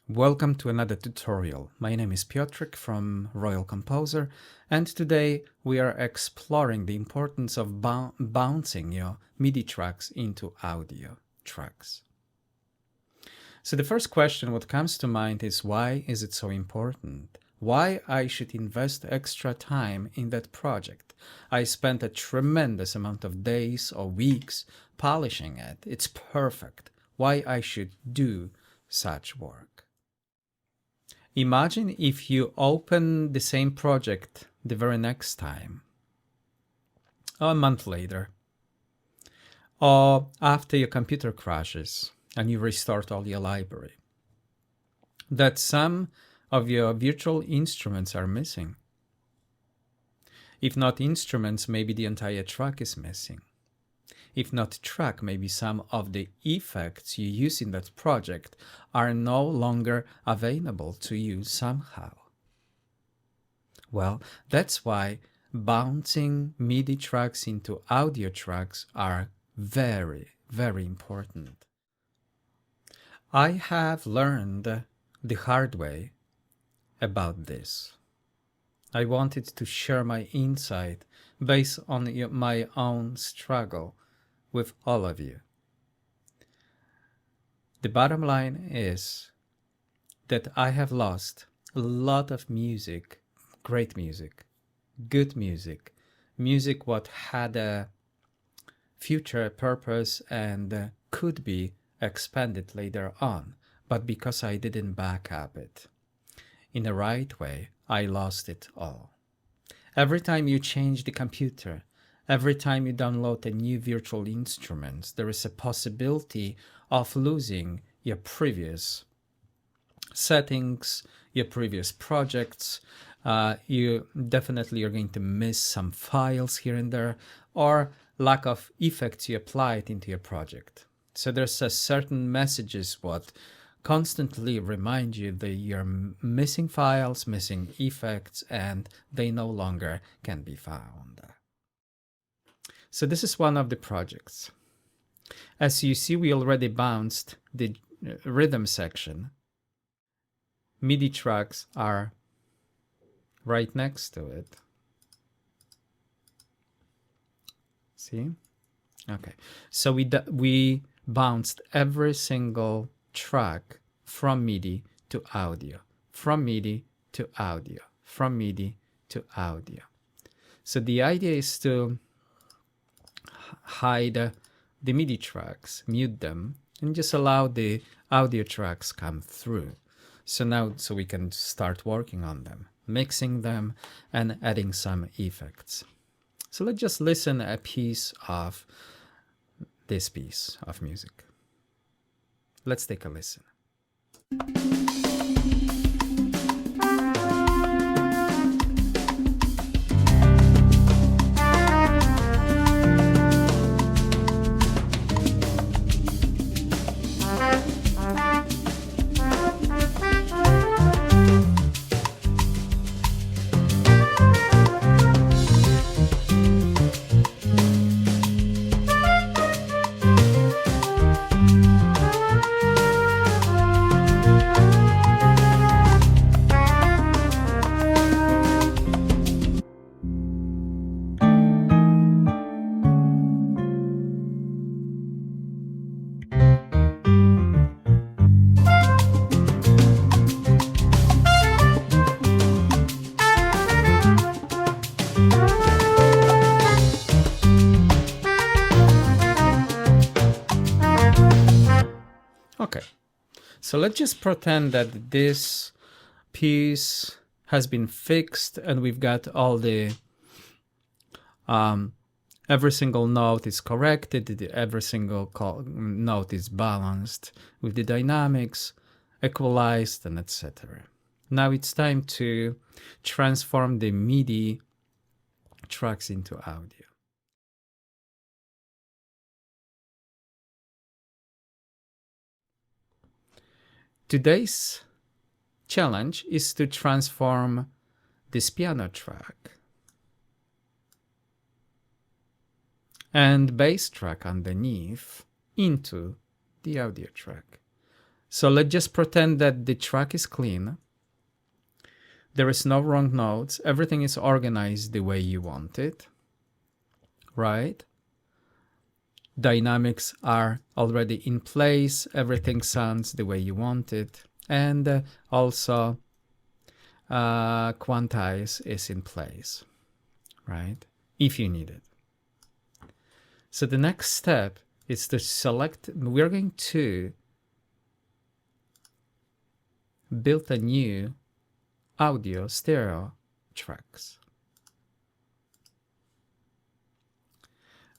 Welcome to another tutorial. My name is Piotrek from Royal Composer, and today we are exploring the importance of bouncing your MIDI tracks into audio tracks. So the first question what comes to mind is, why is it so important? Why I should invest extra time in that project? I spent a tremendous amount of days or weeks polishing it. It's perfect. Why I should do such work? Imagine if you open the same project the very next time, or a month later, or after your computer crashes and you restart all your library, that some of your virtual instruments are missing. If not instruments, maybe the entire track is missing. If not track, maybe some of the effects you use in that project are no longer available to you somehow. Well, that's why bouncing MIDI tracks into audio tracks are very, very important. I have learned the hard way about this. I wanted to share my insight based on my own struggle with all of you. The bottom line is that I have lost a lot of music, great music, good music, music what had a future purpose and could be expanded later on, but because I didn't back up it in the right way, I lost it all. Every time you change the computer, every time you download a new virtual instrument, there is a possibility of losing your previous settings, your previous projects. You definitely are going to miss some files here and there, or lack of effects you applied into your project. So there's a certain messages what constantly remind you that you're missing files, missing effects, and they no longer can be found. So this is one of the projects. As you see, we already bounced the rhythm section. MIDI tracks are right next to it. See? Okay. So we bounced every single track from MIDI to audio, from MIDI to audio, from MIDI to audio. So the idea is to hide the MIDI tracks, mute them, and just allow the audio tracks come through. So we can start working on them, mixing them and adding some effects. So let's just listen a piece of this piece of music. Let's take a listen. Okay, so let's just pretend that this piece has been fixed and we've got all the every single note is corrected, every single note is balanced with the dynamics, equalized, and etc. Now it's time to transform the MIDI tracks into audio. Today's challenge is to transform this piano track and bass track underneath into the audio track. So let's just pretend that the track is clean. There is no wrong notes. Everything is organized the way you want it, right? Dynamics are already in place. Everything sounds the way you want it. And also quantize is in place, right? If you need it. So the next step is to select, we're going to build a new audio stereo tracks.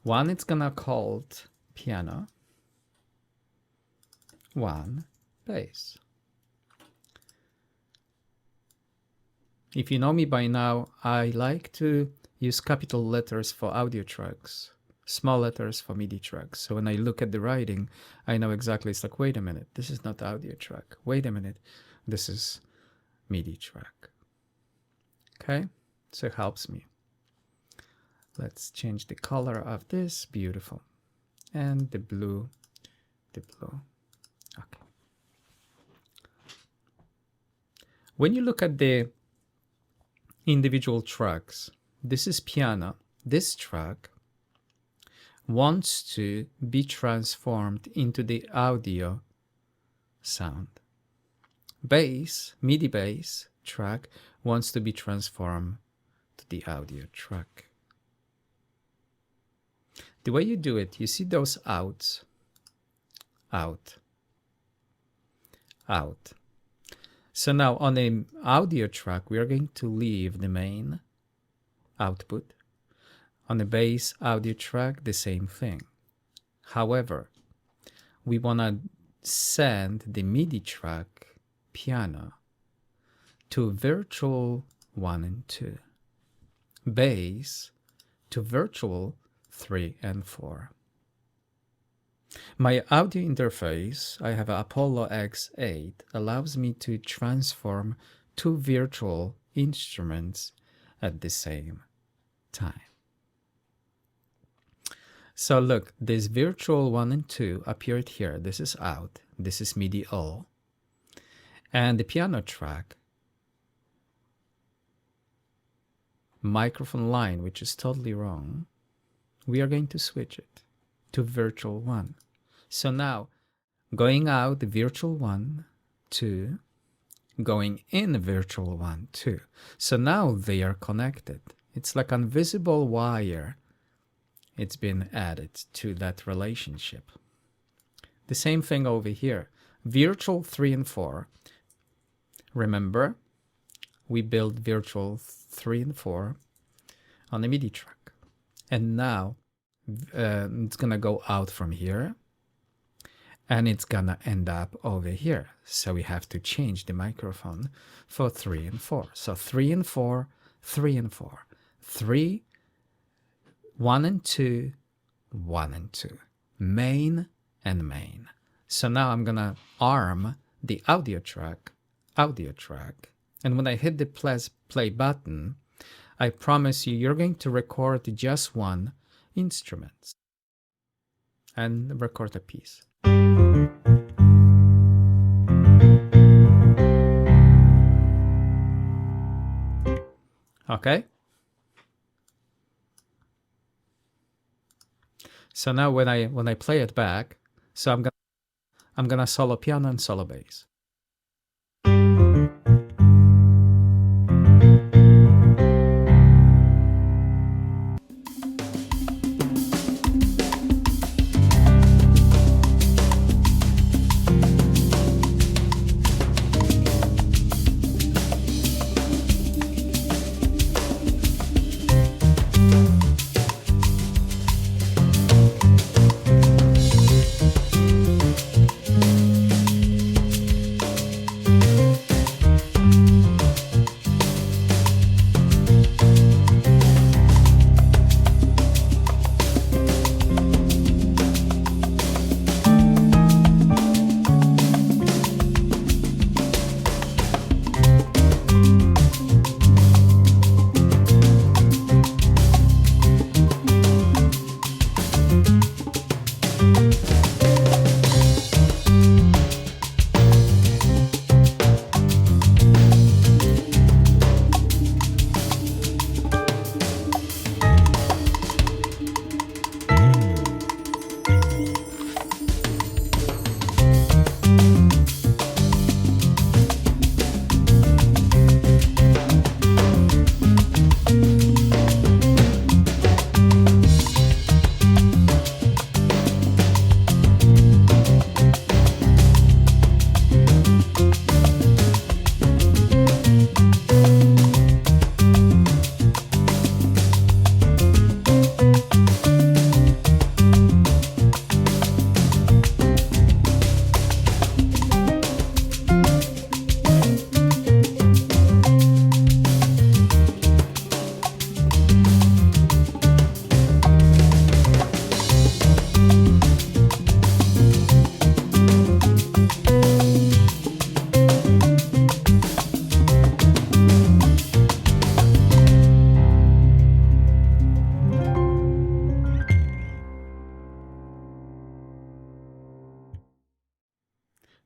One it's gonna called piano, one bass. If you know me by now, I like to use capital letters for audio tracks, small letters for MIDI tracks. So when I look at the writing, I know exactly, it's like, wait a minute, this is not audio track. Wait a minute, this is MIDI track. Okay, so it helps me. Let's change the color of this, beautiful. And the blue, okay. When you look at the individual tracks, this is piano. This track wants to be transformed into the audio sound. Bass, MIDI bass track wants to be transformed to the audio track. The way you do it, you see those outs, out, out. So now on an audio track, we are going to leave the main output. On the bass audio track, the same thing. However, we want to send the MIDI track, piano, to virtual 1 and 2. Bass to virtual 3 and 4. My audio interface, I have Apollo X8, allows me to transform two virtual instruments at the same time. So look, this virtual 1 and 2 appeared here. This is out. This is MIDI all. And the piano track, microphone line, which is totally wrong, we are going to switch it to virtual 1. So now, going out the virtual 1, 2, going in virtual 1, 2. So now they are connected. It's like an invisible wire. It's been added to that relationship. The same thing over here. Virtual 3 and 4. Remember, we built virtual 3 and 4 on the MIDI track. And now it's going to go out from here. And it's going to end up over here. So we have to change the microphone for 3 and 4. So 3 and 4, 3 and 4. 3, 1 and 2, 1 and 2. Main and main. So now I'm going to arm the audio track. And when I hit the play button, I promise you, you're going to record just one instrument and record a piece. Okay? So now when I play it back, so I'm gonna solo piano and solo bass.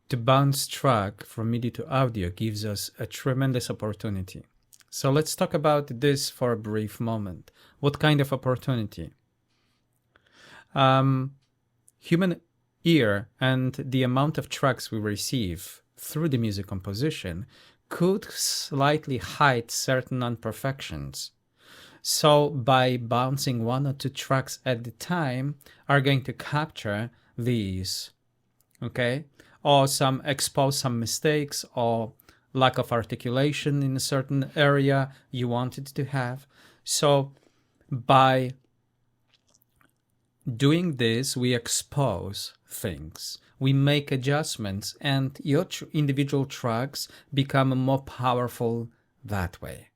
to bounce track from MIDI to audio gives us a tremendous opportunity. So let's talk about this for a brief moment. What kind of opportunity? Human ear and the amount of tracks we receive through the music composition could slightly hide certain imperfections. So by bouncing one or two tracks at the time are going to capture these, okay? Or expose some mistakes or lack of articulation in a certain area you wanted to have. So by doing this, we expose things, we make adjustments, and your individual tracks become more powerful that way.